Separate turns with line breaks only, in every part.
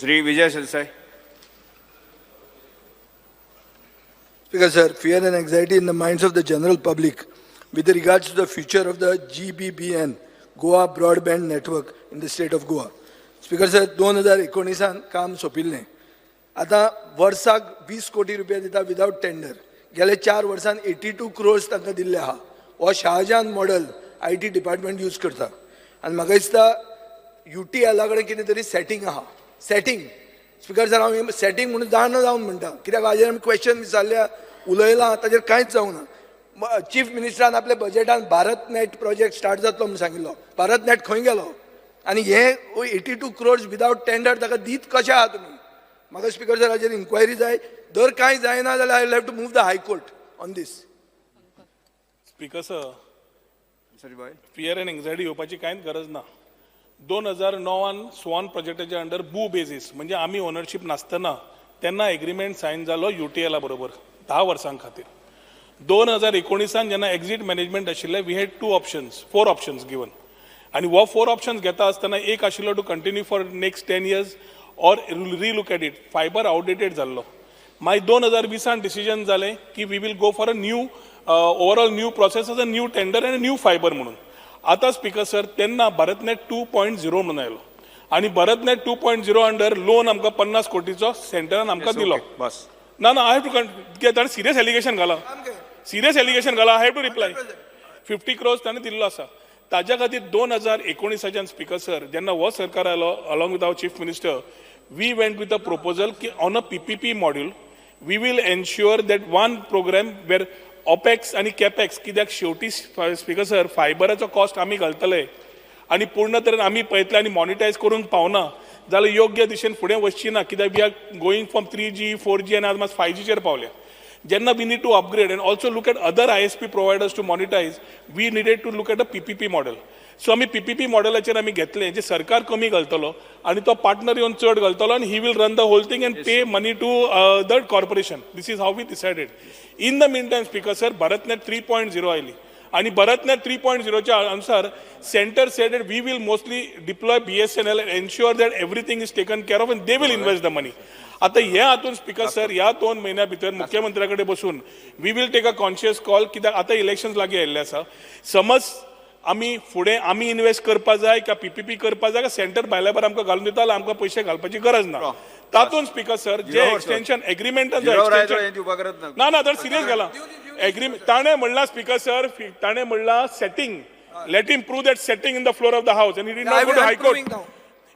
Sri Vijay Salsai.
Speaker, sir, fear and anxiety in the minds of the general public with regards to the future of the GBBN, Goa Broadband Network in the state of Goa. Speaker, sir, 2019 काम सोपिल्लें. आता वर्साक 20 कोटी रुपया दिता without tender. गेले 4 वर्सान 82 crores तांकां दिल्ले आहा. हो Shah Jahan model IT department use करता. आनी म्हाका दिसता UTL कडेन कितें तरी सेटिंग आहा. सेटिंग. स्पीकर सर हांव सेटिंग म्हणून जावन म्हणटा. कित्याक हाजेर आमी क्वेश्चन विचारल्या उलयलां ताजेर कांयच जावना. चीफ मिनिस्टरान आपल्या बजेटान भारत नेट प्रोजेक्ट स्टार्ट जातलो म्हणून सांगिल्लो. भारत नेट खंय गेलो? आनी हे 82 crores विदाउट टेंडर ताका दीत कशें आहा तुमी? म्हाका स्पीकर सर हाजेर इन्क्वायरी जाय. जर कांय जायना जाल्यार I will have to move the High Court on this.
Speaker sir,
Sorry, boy.
Fear and anxiety येवपाची कांयच गरज ना. 2009 स्वान प्रोजेक्टाच्या अंडर बू बेजीस म्हणजे आमी ओनरशीप नासतना तेन्ना एग्रीमेंट सायन जालो UTL बरोबर 10 वर्सां खातीर. 2019 जेन्ना एक्झिट मॅनेजमेंट आशिल्ले वी हॅड 4 ऑप्शन्स गिवन. आनी हो 4 ऑप्शन्स घेता आसतना एक आशिल्लो to continue for next 10 years or relook at it. Fibre outdated जाल्लो. मागीर 2020 डिसिजन जालें की we will go for a new overall new process as a new tender and new fibre म्हणून. आता स्पीकर सर तेन्ना भारतनेट 2.0 म्हणून आयलो आनी भारतनेट 2.0 अंडर लोन आमकां 50 कोटीचो सेंटरान आमकां दिलो.
Boss.
ना आय हॅव टू ताणें सिरियस एलिगेशन घाला. सिरियस एलिगेशन घाला. I have to reply. 50 crores ताणें दिल्लो आसा. ताज्या खातीर 2019 स्पीकर सर जेन्ना हो सरकार आयलो along with our chief minister we went with a proposal की on a PPP module we will ensure that one program where opex आनी कॅपॅक्स कित्याक शेवटी स्पीकर सर फायबराचो कॉस्ट आमी घालतले आनी पूर्ण तरेन आमी पळयतले आनी मॉनिटायज करूंक पावना जाल्यार योग्य दिशेन फुडें वचची ना. कित्याक we R going from 3G 4G आनी आज मात 5G पावल्या. जेन्ना we need to upgrade and also look at other ISP providers to monetize we needed to look at a PPP model. So आमी PPP मॉडेलाचेर आमी घेतले जे सरकार कमी घालतलो आनी तो पार्टनर येवन चड घालतलो आनी he will run the whole thing and pay money to the corporation. This is how we decided. In the meantime speaker sir BharatNet 3.0 आयली आनी भारतनेट 3.0च्या अनुसार centre said we will mostly deploy BSNL and ensure that everything is taken care of and they will invest the money. आता हे हातून speaker sir ह्या 2 महिन्या भितर मुख्यमंत्र्या कडेन बसून we will take a conscious call. कित्याक आता इलेक्शन लागीं आयिल्ले आसा. समज आमी फुडें आमी इन्वेस्ट करपा जाय काय PPP करपा जाय काय सेंटर भायल्या भायर आमकां घालून दिता जाल्यार आमकां पयशे घालपाची गरज ना. तातूंत स्पीकर सर जे एक्सटेंशन एग्रीमेंटान ना ताणें सिरियस घाला. एग्रीमेंट ताणें म्हणला स्पीकर सर ताणें म्हणला setting let him prove that setting in the floor of the house and he did not go to High Court.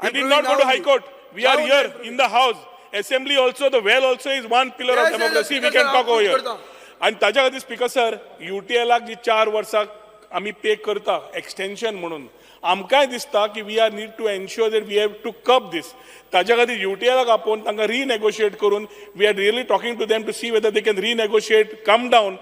He did not go to High Court. We are here in the House. Assembly also, the well also is one pillar of democracy. We can talk over here. आणि ताज्या खातीर speaker sir UTLाक जी 4 वर्सां आमी पे करता extension म्हणून आमकांय दिसता की we are need to ensure that we have to cap this. ताज्या खातीर UTLाक आपोवन तांकां रिनेगोशिएट करून we are really talking to them to see whether they can renegotiate come down.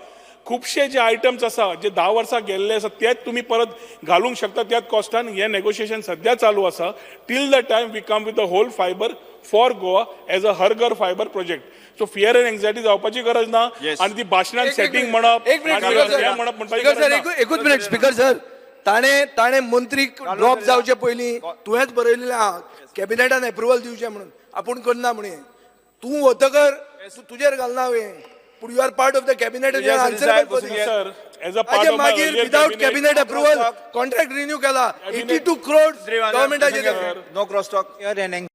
खुबशे जे आयटम्स आसा जे 10 वर्सां गेल्ले आसा तेच तुमी परत घालूंक शकता त्याच कॉस्टान. हे नेगोशिएशन सध्या चालू आसा till the time we come with the whole fibre for Goa as a Har Ghar fibre project. So fear and anxiety जावपाची गरज ना आनी ती भाशणान सेटिंग म्हणप
एकूच मिनिट स्पीकर सर ताणे मंत्रीक ड्रॉप जावचे पयलीं तुवेंच बरयलेलें आहा कॅबिनेटान एप्रुवल दिवचें म्हणून. आपूण करना म्हणून तूं वतकर तुजेर घालना हांवें. But you are part of the cabinet and you are answerable for this.
Sir, as a part of my earlier
without cabinet approval, contract renew kala. 82 crores government has.
No cross talk.